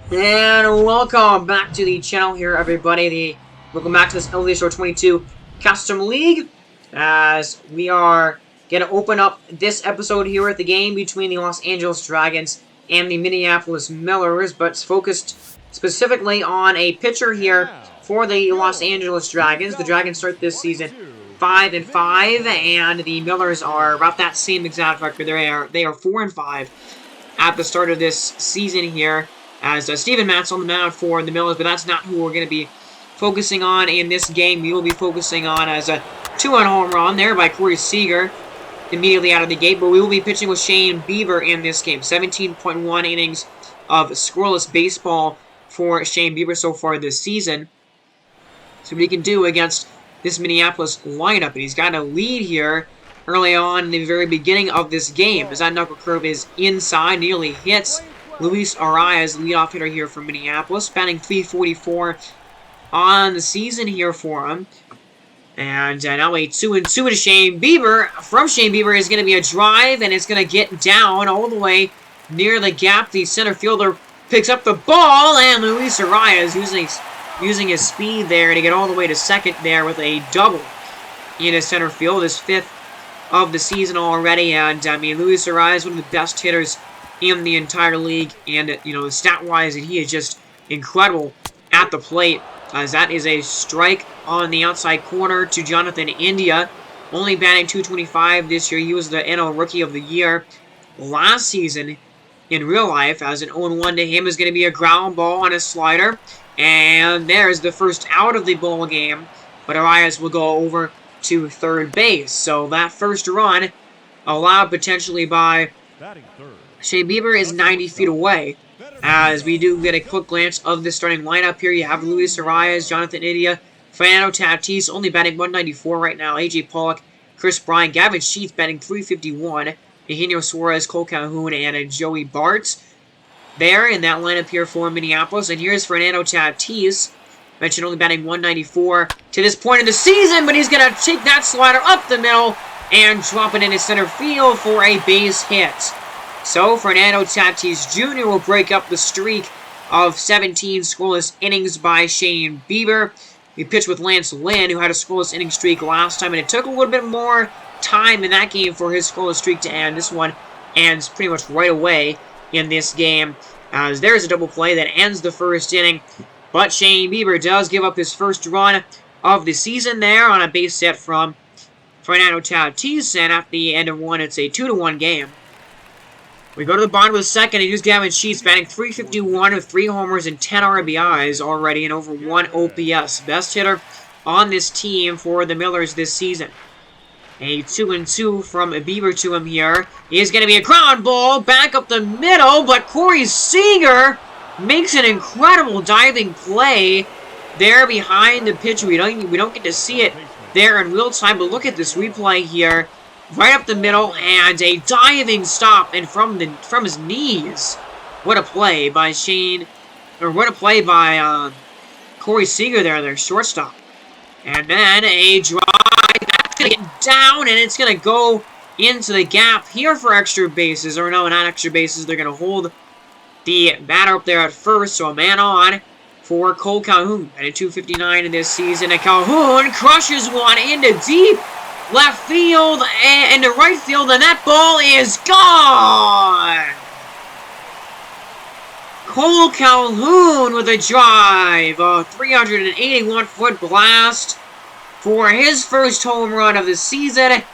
And welcome back to the channel here, everybody. Welcome back to this MLB Store 22 Custom League. As we are going to open up this episode here at the game between the Los Angeles Dragons and the Minneapolis Millers, but it's focused specifically on a pitcher here for the Los Angeles Dragons. The Dragons start this season 5-5, and the Millers are about that same exact record. They are 4-5 at the start of this season here, as Steven Matt's on the mound for the Millers, but that's not who we're going to be focusing on in this game. We will be focusing on as a 2-run home run there by Corey Seager immediately out of the gate, but we will be pitching with Shane Bieber in this game. 17.1 innings of scoreless baseball for Shane Bieber so far this season. So what he can do against this Minneapolis lineup, and he's got a lead here early on in the very beginning of this game, as that knuckle curve is inside, nearly hits Luis Arias, leadoff hitter here for Minneapolis, batting .344 on the season here for him. And now a 2-2 to Shane Bieber. From Shane Bieber is going to be a drive, and it's going to get down all the way near the gap. The center fielder picks up the ball, and Luis Arias using his speed there to get all the way to second there with a double in his center field, his fifth of the season already. And I mean, Luis Arias, one of the best hitters in the entire league, and stat-wise, he is just incredible at the plate, as that is a strike on the outside corner to Jonathan India, only batting .225 this year. He was the NL Rookie of the Year last season in real life, as an 0-1 to him is going to be a ground ball on a slider, and there's the first out of the ball game, but Arias will go over to third base. So that first run allowed potentially by Shane Bieber is 90 feet away, as we do get a quick glance of the starting lineup here. You have Luis Arias, Jonathan India, Fernando Tatis, only batting .194 right now, AJ Pollock, Chris Bryant, Gavin Sheets batting .351, Eugenio Suarez, Cole Calhoun, and Joey Bart there in that lineup here for Minneapolis. And here's Fernando Tatis, mentioned only batting .194 to this point in the season, but he's going to take that slider up the middle and drop it into center field for a base hit. So, Fernando Tatis Jr. will break up the streak of 17 scoreless innings by Shane Bieber. We pitched with Lance Lynn, who had a scoreless inning streak last time, and it took a little bit more time in that game for his scoreless streak to end. This one ends pretty much right away in this game, as there's a double play that ends the first inning. But Shane Bieber does give up his first run of the season there on a base hit from Fernando Tatis, and at the end of one, it's a 2-1 game. We go to the bottom of the second, and here's Gavin Sheets batting .351 with 3 homers and 10 RBIs already, and over 1 OPS. Best hitter on this team for the Millers this season. A 2-2 from Bieber to him here. Is going to be a ground ball back up the middle, but Corey Seager makes an incredible diving play there behind the pitch. We don't get to see it there in real time, but look at this replay here. Right up the middle, and a diving stop, and from his knees. What a play by Corey Seager there, their shortstop. And then a drive that's going to get down, and it's going to go into the gap here for extra bases. Or no, not extra bases. They're going to hold the batter up there at first, so a man on for Cole Calhoun. At a .259 in this season, and Calhoun crushes one into deep left field and to right field, and that ball is gone! Cole Calhoun with a drive, a 381-foot blast for his first home run of the season, and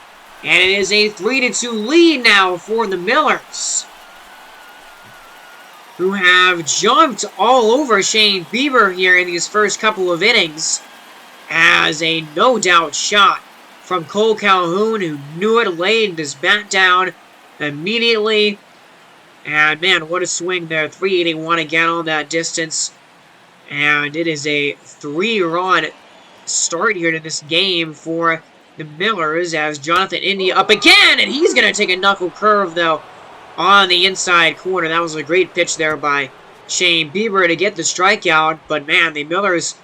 it is a 3-2 lead now for the Millers, who have jumped all over Shane Bieber here in these first couple of innings, as a no-doubt shot from Cole Calhoun, who knew it, laid his bat down immediately. And man, what a swing there. 381 again on that distance. And it is a 3-run start here to this game for the Millers, as Jonathan India up again, and he's going to take a knuckle curve, though, on the inside corner. That was a great pitch there by Shane Bieber to get the strikeout. But man, the Millers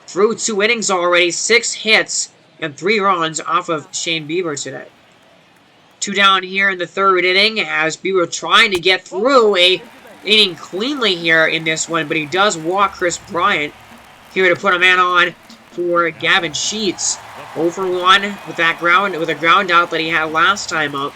through 2 innings already, 6 hits, and 3 runs off of Shane Bieber today. 2 down here in the 3rd inning, as Bieber trying to get through a inning cleanly here in this one, but he does walk Chris Bryant here to put a man on for Gavin Sheets. 0 for 1 with a ground out that he had last time up.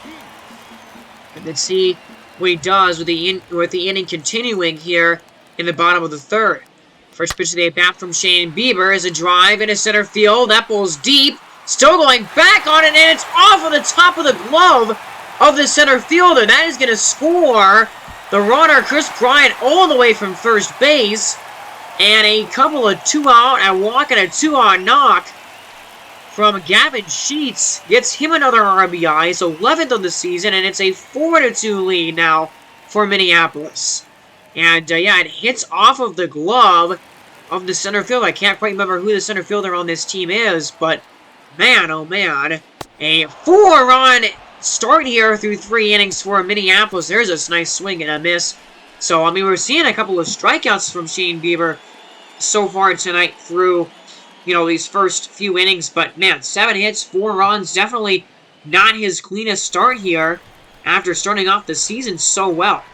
And let's see what he does with the inning continuing here in the bottom of the third. First pitch of the bat from Shane Bieber is a drive into center field. That ball's deep. Still going back on it, and it's off of the top of the glove of the center fielder. That is going to score the runner, Chris Bryant, all the way from first base. And a couple of 2-out, a walk and a 2-out knock from Gavin Sheets gets him another RBI. It's 11th of the season, and it's a 4-2 lead now for Minneapolis. And, yeah, it hits off of the glove of the center fielder. I can't quite remember who the center fielder on this team is, but man, oh man. A 4-run start here through 3 innings for Minneapolis. There's a nice swing and a miss. So, I mean, we're seeing a couple of strikeouts from Shane Bieber so far tonight through, you know, these first few innings. But, man, 7 hits, 4 runs. Definitely not his cleanest start here after starting off the season so well.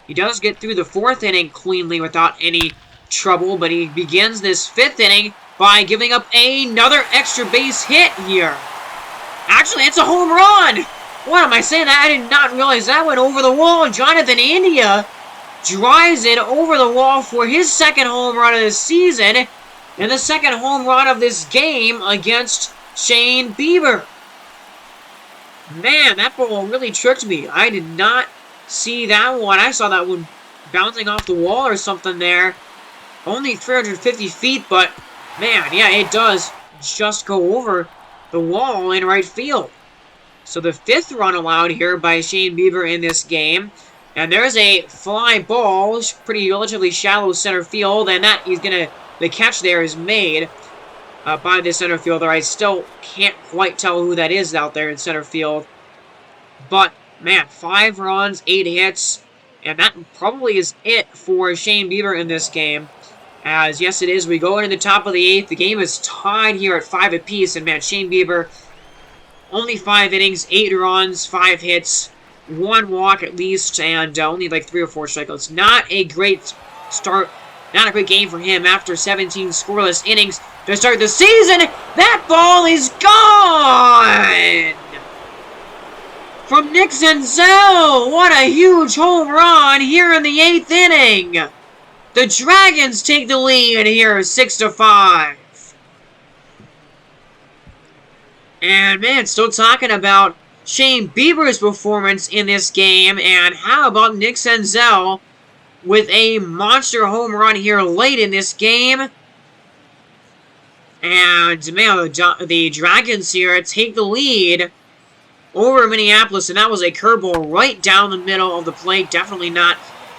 He does get through the 4th inning cleanly without any trouble, but he begins this 5th inning by giving up another extra base hit here. Actually, it's a home run! What am I saying? I did not realize that went over the wall. Jonathan India drives it over the wall for his 2nd home run of the season and the 2nd home run of this game against Shane Bieber. Man, that ball really tricked me. I did not see that one. I saw that one bouncing off the wall or something there. Only 350 feet, but man, yeah, it does just go over the wall in right field. So the 5th run allowed here by Shane Bieber in this game. And there's a fly ball, pretty relatively shallow center field, and the catch there is made by the center fielder. I still can't quite tell who that is out there in center field. But man, 5 runs, 8 hits, and that probably is it for Shane Bieber in this game. As, yes, it is. We go into the top of the 8th. The game is tied here at 5 apiece, and man, Shane Bieber, only 5 innings, 8 runs, 5 hits, 1 walk at least, and only like 3 or 4 strikeouts. Not a great start, not a great game for him after 17 scoreless innings to start the season. That ball is gone! From Nick Senzel, what a huge home run here in the 8th inning. The Dragons take the lead here, 6-5. And man, still talking about Shane Bieber's performance in this game, and how about Nick Senzel with a monster home run here late in this game. And man, the Dragons here take the lead over Minneapolis, and that was a curveball right down the middle of the plate. Definitely not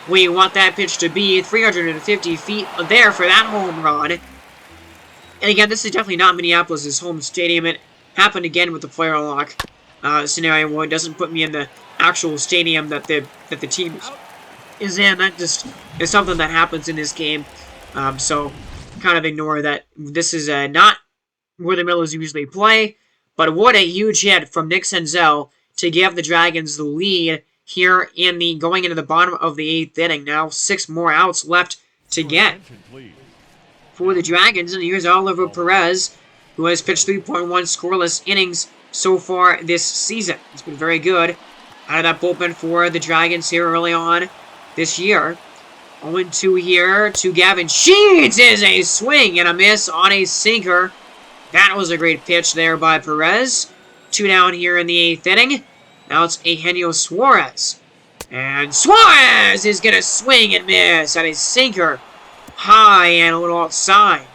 where you want that pitch to be. 350 feet there for that home run. And again, this is definitely not Minneapolis' home stadium. It happened again with the player lock scenario where it doesn't put me in the actual stadium that the team is in. That just is something that happens in this game. So kind of ignore that. This is not where the Millers usually play. But what a huge hit from Nick Senzel to give the Dragons the lead here in going into the bottom of the 8th inning. Now 6 more outs left to get for the Dragons. And here's Oliver Perez, who has pitched 3.1 scoreless innings so far this season. It's been very good out of that bullpen for the Dragons here early on this year. 0-2 here to Gavin Sheets is a swing and a miss on a sinker. That was a great pitch there by Perez. 2 down here in the 8th inning. Now it's Eugenio Suarez. And Suarez is going to swing and miss at a sinker. High and a little outside.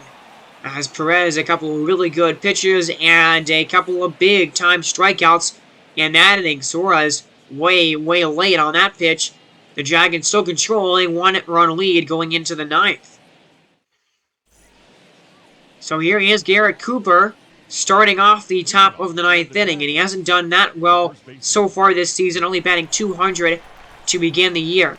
As Perez, a couple of really good pitches and a couple of big-time strikeouts in that inning. Suarez way late on that pitch. The Dragons still controlling 1-run lead going into the 9th. So here he is, Garrett Cooper, starting off the top of the 9th inning, and he hasn't done that well so far this season, only batting .200 to begin the year.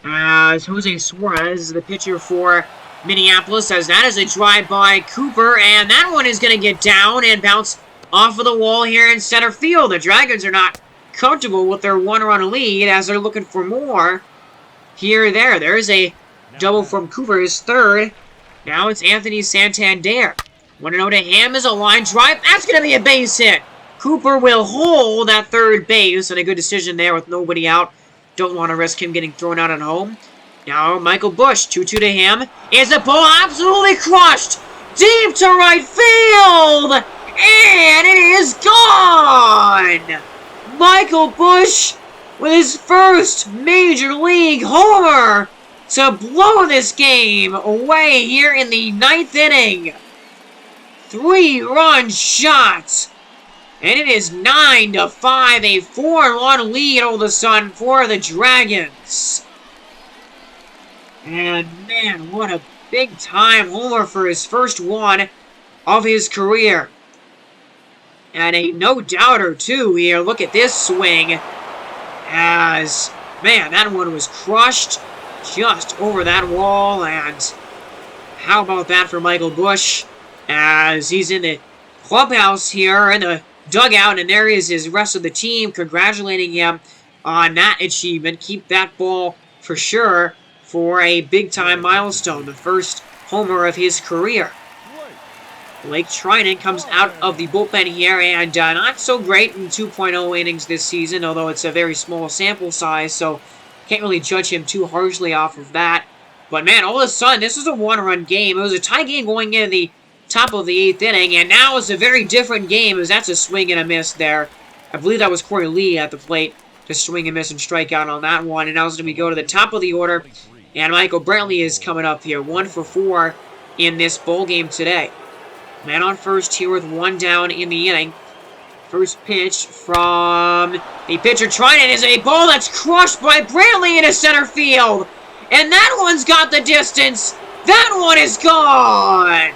As Jose Suarez, the pitcher for Minneapolis, as that is a drive by Cooper, and that one is going to get down and bounce off of the wall here in center field. The Dragons are not comfortable with their one-run lead as they're looking for more here or there. There's a double from Cooper, his third. Now it's Anthony Santander. 1-0 to him is a line drive. That's going to be a base hit. Cooper will hold at third base, and a good decision there with nobody out. Don't want to risk him getting thrown out at home. Now Michael Busch, 2-2 to him. Is the ball absolutely crushed? Deep to right field! And it is gone! Michael Busch with his first Major League homer to blow this game away here in the 9th inning. 3-run shot. And it is 9-5, a 4-1 lead all of a sudden for the Dragons. And man, what a big-time homer for his first one of his career. And a no-doubter, too, here. Look at this swing. As, man, that one was crushed just over that wall. And how about that for Michael Busch? As he's in the clubhouse here, in the dugout, and there is his rest of the team congratulating him on that achievement. Keep that ball for sure for a big-time milestone, the first homer of his career. Blake Treinen comes out of the bullpen here, and not so great in 2.0 innings this season, although it's a very small sample size, so can't really judge him too harshly off of that. But man, all of a sudden, this is a one-run game. It was a tie game going into the top of the 8th inning, and now it's a very different game, as that's a swing and a miss there. I believe that was Corey Lee at the plate to swing and miss and strike out on that one, and now it's going to go to the top of the order, and Michael Brantley is coming up here, 1 for 4 in this bowl game today. Man on first here with 1 down in the inning. First pitch from the pitcher Treinen is a ball that's crushed by Brantley into center field, and that one's got the distance. That one is gone.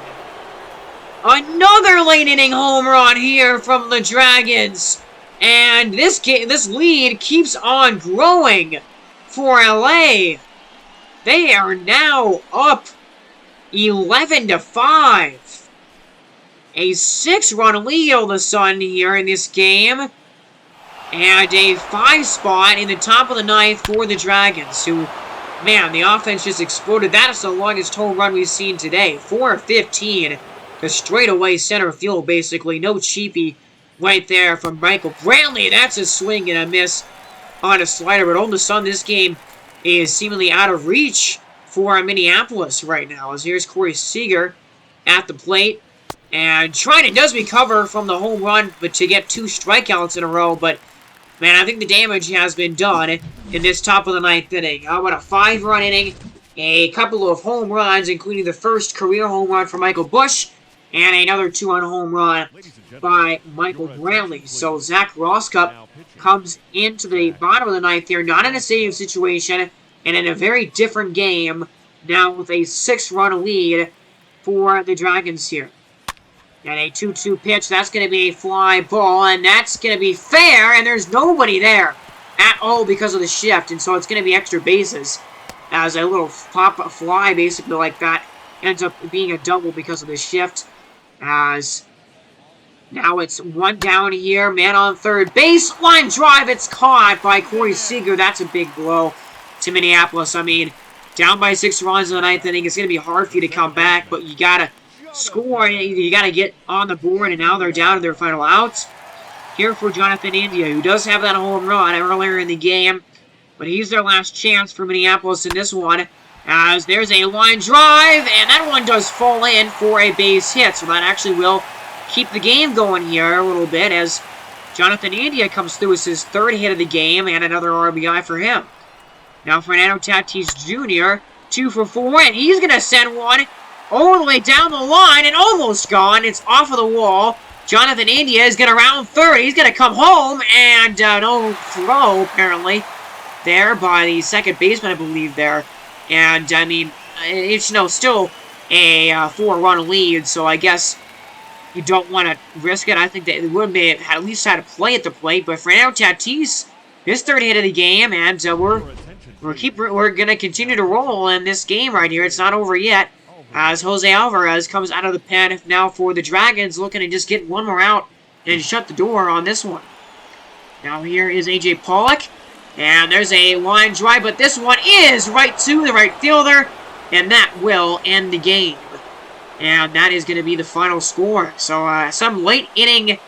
Another late inning home run here from the Dragons. And this lead keeps on growing for LA. They are now up 11-5. A 6-run lead all of a sudden here in this game. And a 5 spot in the top of the 9th for the Dragons, who, man, the offense just exploded. That is the longest home run we've seen today. 4-15. To straightaway center field, basically. No cheapie right there from Michael Brantley. That's a swing and a miss on a slider. But all of a sudden, this game is seemingly out of reach for Minneapolis right now. As here's Corey Seager at the plate. And Treinen does recover from the home run, but to get 2 strikeouts in a row. But, man, I think the damage has been done in this top of the 9th inning. How about a 5-run inning? A couple of home runs, including the first career home run for Michael Busch. And another 2-run home run by Michael Brantley. So Zach Rosscup comes into the bottom of the 9th here, not in a save situation, and in a very different game, now with a 6-run lead for the Dragons here. And a 2-2 pitch, that's going to be a fly ball, and that's going to be fair, and there's nobody there at all because of the shift, and so it's going to be extra bases, as a little pop-up fly, basically like that, ends up being a double because of the shift. As now it's 1 down here, man on third base, line drive, it's caught by Corey Seager. That's a big blow to Minneapolis. I mean, down by 6 runs in the 9th inning, it's going to be hard for you to come back, but you got to score, you got to get on the board, and now they're down to their final outs. Here for Jonathan India, who does have that home run earlier in the game, but he's their last chance for Minneapolis in this one. As there's a line drive, and that one does fall in for a base hit. So that actually will keep the game going here a little bit as Jonathan India comes through as his 3rd hit of the game and another RBI for him. Now Fernando Tatis Jr., 2 for 4, and he's going to send one all the way down the line and almost gone. It's off of the wall. Jonathan India is going to round third. He's going to come home, and no throw, apparently, there by the second baseman, I believe, there. And, I mean, it's, still a 4-run lead, so I guess you don't want to risk it. I think that it would be at least had to play at the plate, but Fernando Tatis, his 3rd hit of the game, and we're going to continue to roll in this game right here. It's not over yet, as Jose Alvarez comes out of the pen now for the Dragons, looking to just get one more out and shut the door on this one. Now here is A.J. Pollock. And there's a line drive, but this one is right to the right fielder. And that will end the game. And that is going to be the final score. So some late inning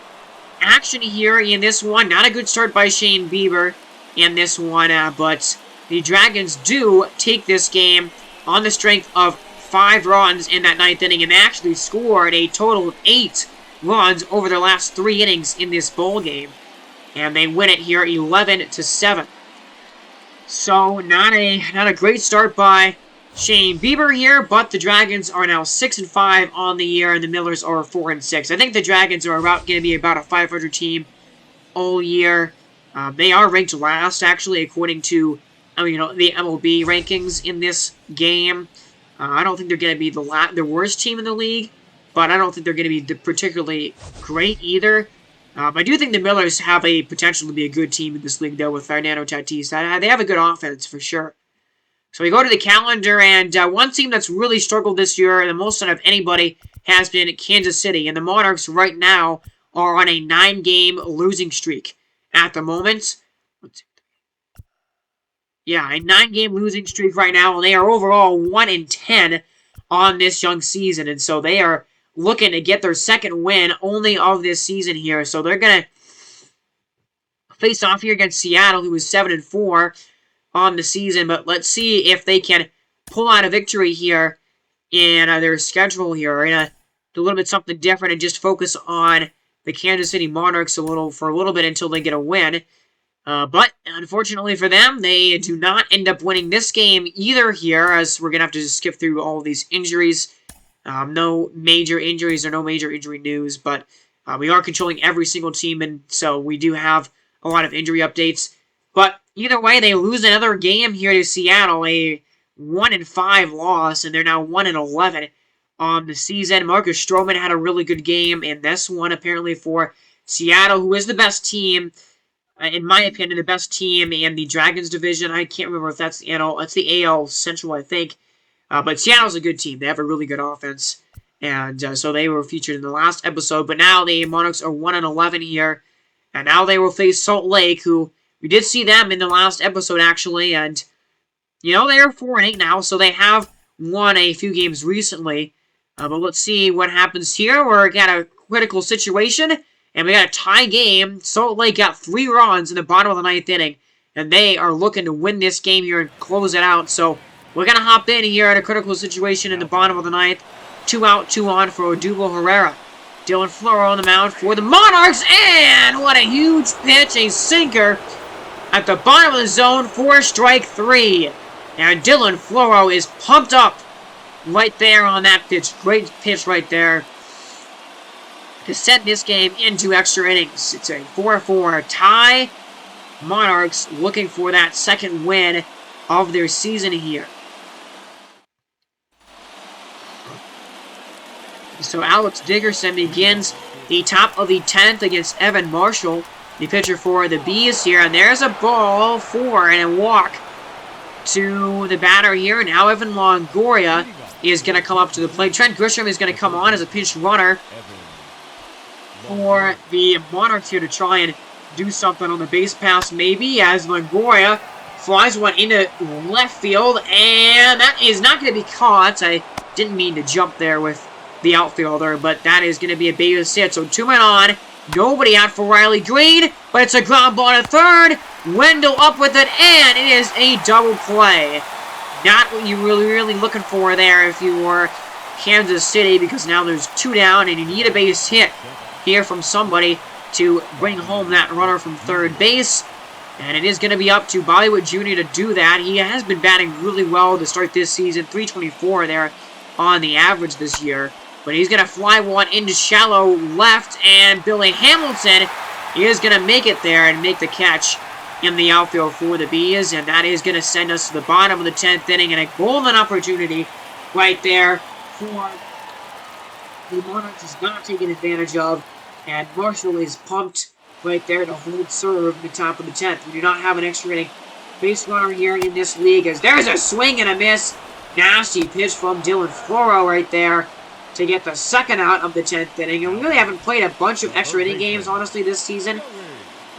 action here in this one. Not a good start by Shane Bieber in this one. But the Dragons do take this game on the strength of 5 runs in that 9th inning. And they actually scored a total of 8 runs over their last 3 innings in this ball game. And they win it here 11-7. So not a great start by Shane Bieber here, but the Dragons are now 6-5 on the year, and the Millers are 4-6. I think the Dragons are going to be about a 500 team all year. They are ranked last, actually, according to the MLB rankings in this game. I don't think they're going to be the worst team in the league, but I don't think they're going to be particularly great either. I do think the Millers have a potential to be a good team in this league, though, with Fernando Tatis. They have a good offense, for sure. So we go to the calendar, and one team that's really struggled this year, the most out of anybody, has been Kansas City. And the Monarchs right now are on a 9-game losing streak at the moment. Yeah, a 9-game losing streak right now, and they are overall 1-10 on this young season. And so they are looking to get their second win only of this season here. So they're going to face off here against Seattle, who is 7-4 on the season. But let's see if they can pull out a victory here in their schedule here. We're going to do a little bit something different and just focus on the Kansas City Monarchs for a little bit until they get a win. But unfortunately for them, they do not end up winning this game either here, as we're going to have to just skip through all of these injuries. No major injuries or no major injury news, but we are controlling every single team, and so we do have a lot of injury updates. But either way, they lose another game here to Seattle, a 1-5 loss, and they're now 1-11 on the season. Marcus Stroman had a really good game in this one, apparently, for Seattle, who is the best team, in my opinion, the best team in the Dragons division. I can't remember if that's the AL Central, I think. But Seattle's a good team. They have a really good offense. And so they were featured in the last episode. But now the Monarchs are 1-11 here. And now they will face Salt Lake, who we did see them in the last episode, actually. And, they are 4-8 now. So they have won a few games recently. But let's see what happens here. We're got a critical situation. And we got a tie game. Salt Lake got 3 runs in the bottom of the 9th inning. And they are looking to win this game here and close it out. So we're going to hop in here at a critical situation in the bottom of the 9th. 2 out, 2 on for Odubel Herrera. Dylan Floro on the mound for the Monarchs. And what a huge pitch. A sinker at the bottom of the zone for strike 3. And Dylan Floro is pumped up right there on that pitch. Great pitch right there to send this game into extra innings. It's a 4-4 tie. Monarchs looking for that second win of their season here. So Alex Dickerson begins the top of the 10th against Evan Marshall, the pitcher for the Bees here. And there's a ball for and a walk to the batter here. Now Evan Longoria is going to come up to the plate. Trent Grisham is going to come on as a pinch runner for the Monarchs here to try and do something on the base pass maybe, as Longoria flies one into left field. And that is not going to be caught. I didn't mean to jump there with the outfielder, but that is going to be a base hit. So 2 men on, nobody out for Riley Green, but it's a ground ball to third. Wendell up with it, and it is a double play. Not what you really looking for there if you were Kansas City, because now there's 2 down, and you need a base hit here from somebody to bring home that runner from third base. And it is going to be up to Bollywood Jr. to do that. He has been batting really well to start this season, 324 there on the average this year. But he's going to fly one into shallow left, and Billy Hamilton is going to make it there and make the catch in the outfield for the Bees. And that is going to send us to the bottom of the 10th inning, and a golden opportunity right there for the Monarchs is not taking advantage of. And Marshall is pumped right there to hold serve in the top of the 10th. We do not have an extra inning base runner here in this league, as there's a swing and a miss. Nasty pitch from Dylan Floro right there to get the second out of the 10th inning. And we really haven't played a bunch of extra inning games, honestly, this season.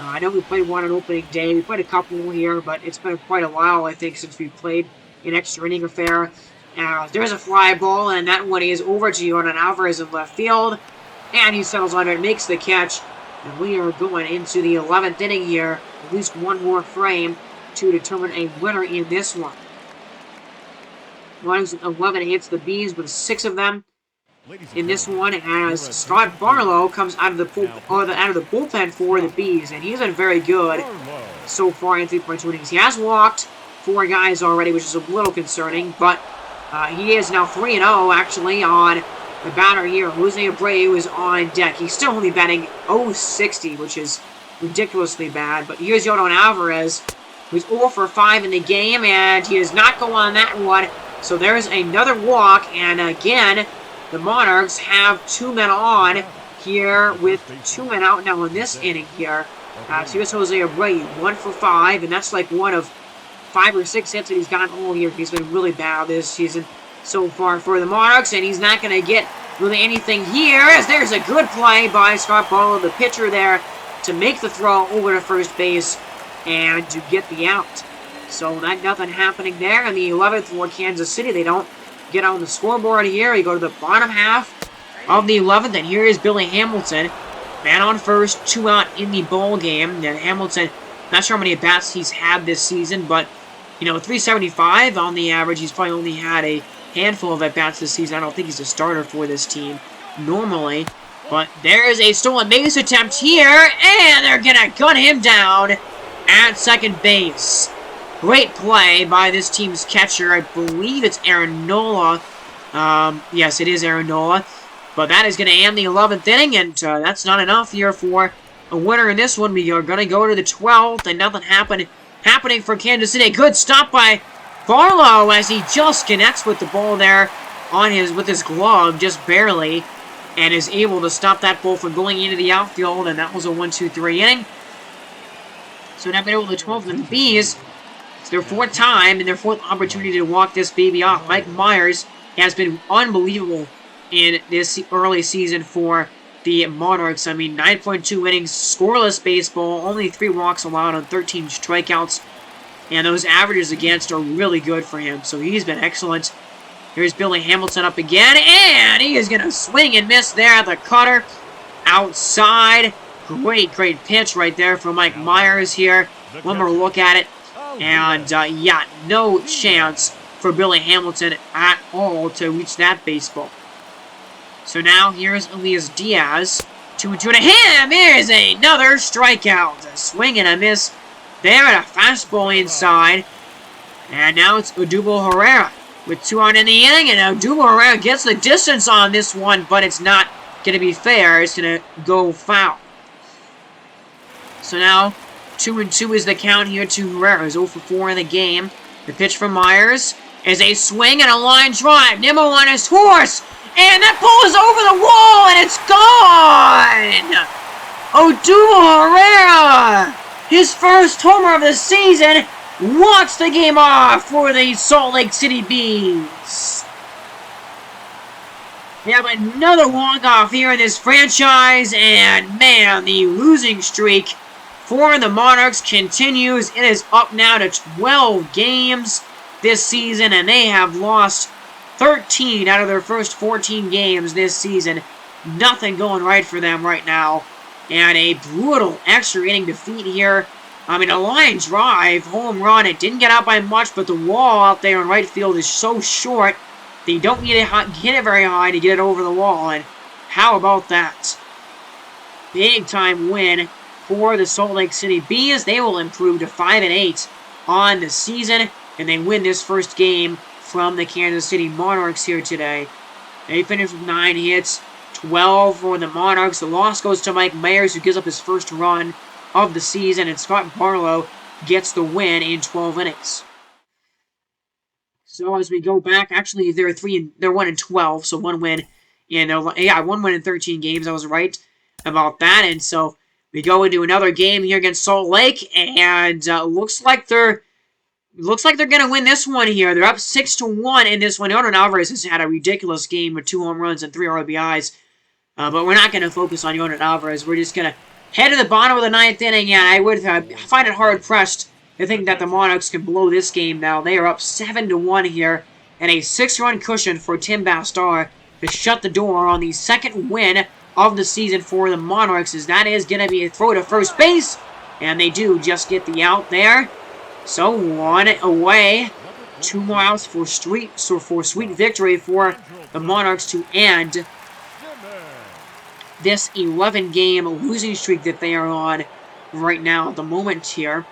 I know we played one on opening day. We played a couple here, but it's been quite a while, I think, since we played an extra inning affair. There's a fly ball, and that one is over to Jordan Alvarez in left field. And he settles on it, makes the catch. And we are going into the 11th inning here. At least one more frame to determine a winner in this one. Monarchs 11 hits the Bees with 6 of them. In this one, as Scott Barlow comes out of the bullpen for the Bees, and he's been very good so far in 3.2 innings. He has walked 4 guys already, which is a little concerning, but he is now 3-0 actually on the batter here. Jose Abreu is on deck. He's still only batting .060, which is ridiculously bad. But here's Jordan Alvarez, who's 0 for 5 in the game, and he does not go on that one. So there's another walk, and again, the Monarchs have 2 men on here with 2 men out now in this inning here. So here's Jose Abreu, 1 for 5, and that's like one of 5 or 6 hits that he's gotten all year. He's been really bad this season so far for the Monarchs, and he's not going to get really anything here, as there's a good play by Scott Barlow, the pitcher there, to make the throw over to first base and to get the out. So nothing happening there. In the 11th for Kansas City, they don't get on the scoreboard here. You go to the bottom half of the 11th, and here is Billy Hamilton. Man on first, 2 out in the ball game. And Hamilton, not sure how many at-bats he's had this season, but, you know, 375 on the average. He's probably only had a handful of at-bats this season. I don't think he's a starter for this team normally. But there's a stolen base attempt here, and they're going to gun him down at second base. Great play by this team's catcher. I believe it's Aaron Nola. Yes, it is Aaron Nola. But that is going to end the 11th inning, and that's not enough here for a winner in this one. We are going to go to the 12th, and nothing happening for Kansas City. Good stop by Barlow as he just connects with the ball there with his glove, just barely, and is able to stop that ball from going into the outfield, and that was a 1-2-3 inning. So now we're over the 12th, and the Bees, it's their 4th time and their 4th opportunity to walk this baby off. Mike Myers has been unbelievable in this early season for the Monarchs. I mean, 9.2 innings, scoreless baseball, only 3 walks allowed on 13 strikeouts. And those averages against are really good for him, so he's been excellent. Here's Billy Hamilton up again, and he is going to swing and miss there at the cutter. Outside. Great pitch right there from Mike Myers here. One more look at it. And, yeah, no chance for Billy Hamilton at all to reach that baseball. So now here's Elias Diaz. 2-2 to him. Here's another strikeout. A swing and a miss there, and a fastball inside. And now it's Odubel Herrera with 2 out in the inning. And Odubel Herrera gets the distance on this one, but it's not going to be fair. It's going to go foul. So now 2-2 is the count here to Herrera. He's 0 for 4 in the game. The pitch from Myers is a swing and a line drive. Nimmo on his horse. And that ball is over the wall, and it's gone! Odubel Herrera, his first homer of the season, walks the game off for the Salt Lake City Bees. We have another walk-off here in this franchise, and man, the losing streak for the Monarchs continues. It is up now to 12 games this season, and they have lost 13 out of their first 14 games this season. Nothing going right for them right now. And a brutal extra inning defeat here. I mean, a line drive, home run. It didn't get out by much, but the wall out there in right field is so short that you don't need to hit it very high to get it over the wall. And how about that? Big time win for the Salt Lake City Bees. They will improve to 5-8 on the season, and they win this first game from the Kansas City Monarchs here today. They finished with 9 hits, 12 for the Monarchs. The loss goes to Mike Myers, who gives up his first run of the season, and Scott Barlow gets the win in 12 innings. So as we go back, actually they're 1-12, so 1 win in 1 win in 13 games. I was right about that, and so we go into another game here against Salt Lake, and looks like they're going to win this one here. They're up 6-1 in this one. Jordan Alvarez has had a ridiculous game with 2 home runs and 3 RBIs. But we're not going to focus on Jordan Alvarez. We're just going to head to the bottom of the ninth inning, and I would find it hard-pressed to think that the Monarchs can blow this game now. They are up 7-1 here, and a 6-run cushion for Tim Bastar to shut the door on the second win of the season for the Monarchs, as that is going to be a throw to first base, and they do just get the out there. So, one away. 2 more outs for sweet victory for the Monarchs to end this 11-game losing streak that they are on right now at the moment here.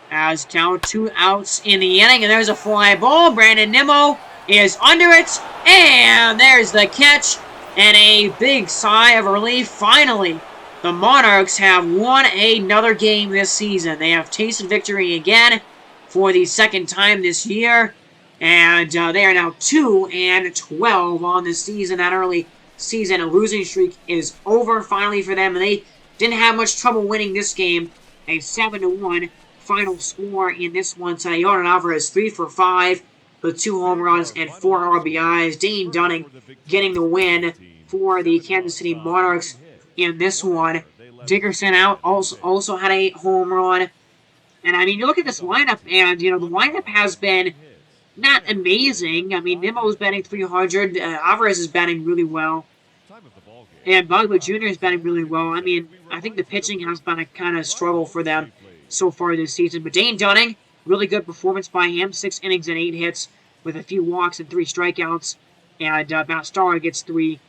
As down 2 outs in the inning, and there's a fly ball. Brandon Nimmo is under it, and there's the catch, and a big sigh of relief. Finally, the Monarchs have won another game this season. They have tasted victory again for the second time this year, and they are now 2-12 on the season. That early season losing streak is over finally for them, and they didn't have much trouble winning this game. A 7-1 final score in this one. So Yordan Alvarez 3 for 5 with 2 home runs and 4 RBIs. Dane Dunning getting the win for the Kansas City Monarchs in this one. Dickerson out also had a home run. And I mean, you look at this lineup, and you know the lineup has been not amazing. I mean, Nimmo's batting .300. Alvarez is batting really well. And Bogba Jr. is batting really well. I mean, I think the pitching has been a kind of struggle for them so far this season. But Dane Dunning, really good performance by him. 6 innings and 8 hits with a few walks and 3 strikeouts. And Bastar gets 3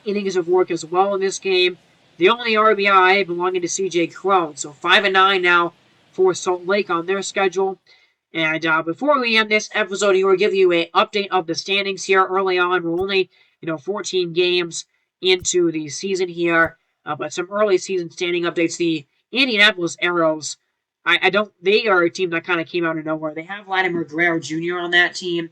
innings of work as well in this game. The only RBI belonging to C.J. Crone. So 5-9 now for Salt Lake on their schedule. And before we end this episode here, we'll give you an update of the standings here early on. We're only 14 games into the season here. But some early season standing updates. The Indianapolis Arrows, they are a team that kind of came out of nowhere. They have Vladimir Guerrero Jr. on that team.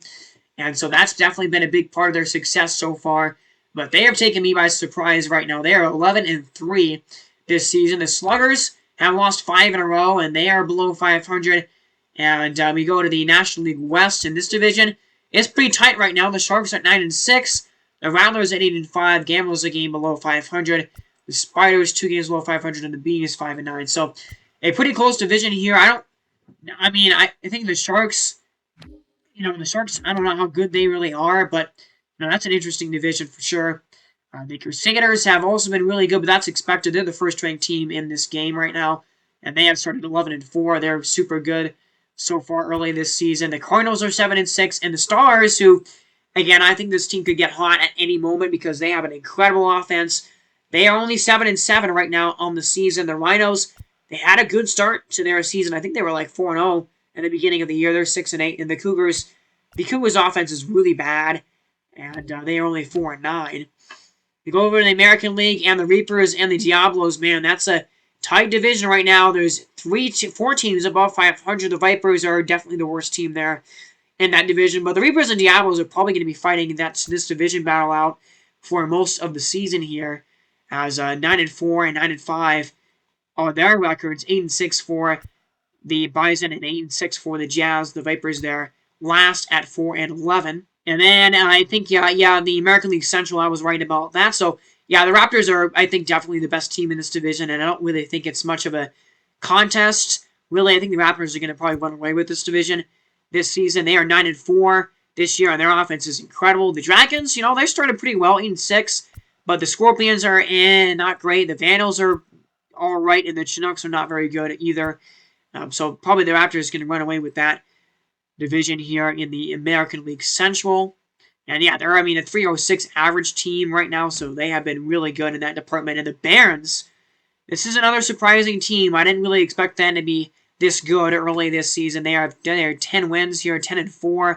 And so that's definitely been a big part of their success so far. But they have taken me by surprise right now. They are 11-3 this season. The Sluggers have lost 5 in a row, and they are below 500. And we go to the National League West in this division. It's pretty tight right now. The Sharks are at 9-6. The Rattlers at 8-5. Gamblers a game below 500. The Spiders 2 games below 500, and the Bees 5-9. So a pretty close division here. I think the Sharks. The Sharks. I don't know how good they really are, but that's an interesting division for sure. The Crusaders have also been really good, but that's expected. They're the first-ranked team in this game right now, and they have started 11-4. They're super good so far early this season. The Cardinals are 7-6, and the Stars, who, again, I think this team could get hot at any moment because they have an incredible offense. They are only 7-7 right now on the season. The Rhinos, they had a good start to their season. I think they were like 4-0 in the beginning of the year. They're 6-8, and the Cougars offense is really bad. And they are only 4-9. You go over to the American League, and the Reapers and the Diablos, man, that's a tight division right now. There's 4 teams above 500. The Vipers are definitely the worst team there in that division. But the Reapers and Diablos are probably going to be fighting this division battle out for most of the season here, as 9-4 and 9-5 are their records. 8-6 for the Bison and 8-6 for the Jazz. The Vipers there last at 4-11. And then I think, the American League Central, I was right about that. So, the Raptors are, I think, definitely the best team in this division, and I don't really think it's much of a contest. Really, I think the Raptors are going to probably run away with this division this season. They are 9-4 this year, and their offense is incredible. The Dragons, they started pretty well, 8-6, but the Scorpions are not great. The Vandals are all right, and the Chinooks are not very good either. So probably the Raptors are going to run away with that division here in the American League Central. And they're, a 306 average team right now, so they have been really good in that department. And the Barons, this is another surprising team. I didn't really expect them to be this good early this season. They are 10 wins here, 10-4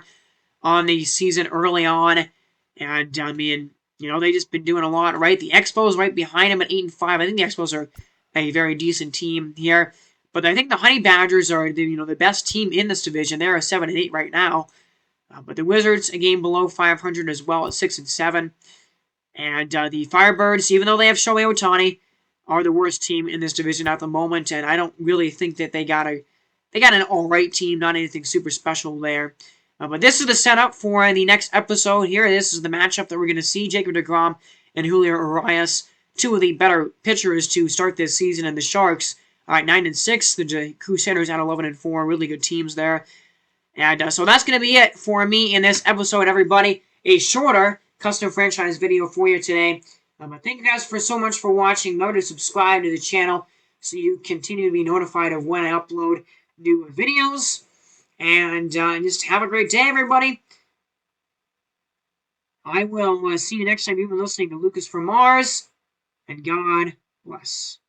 on the season early on. And, they just been doing a lot right. The Expos right behind them at 8-5. I think the Expos are a very decent team here. But I think the Honey Badgers are the best team in this division. They're a 7-8 right now. But the Wizards, a game below 500 as well at 6-7. And the Firebirds, even though they have Shohei Ohtani, are the worst team in this division at the moment. And I don't really think that they got an all-right team, not anything super special there. But this is the setup for the next episode here. This is the matchup that we're going to see. Jacob deGrom and Julio Urias two of the better pitchers to start this season, and the Sharks at 9-6. The Crusaders at 11-4. Really good teams there. And so that's going to be it for me in this episode, everybody. A shorter custom franchise video for you today. Thank you guys so much for watching. Remember to subscribe to the channel so you continue to be notified of when I upload new videos. And just have a great day, everybody. I will see you next time. You've been listening to Lucas from Mars. And God bless.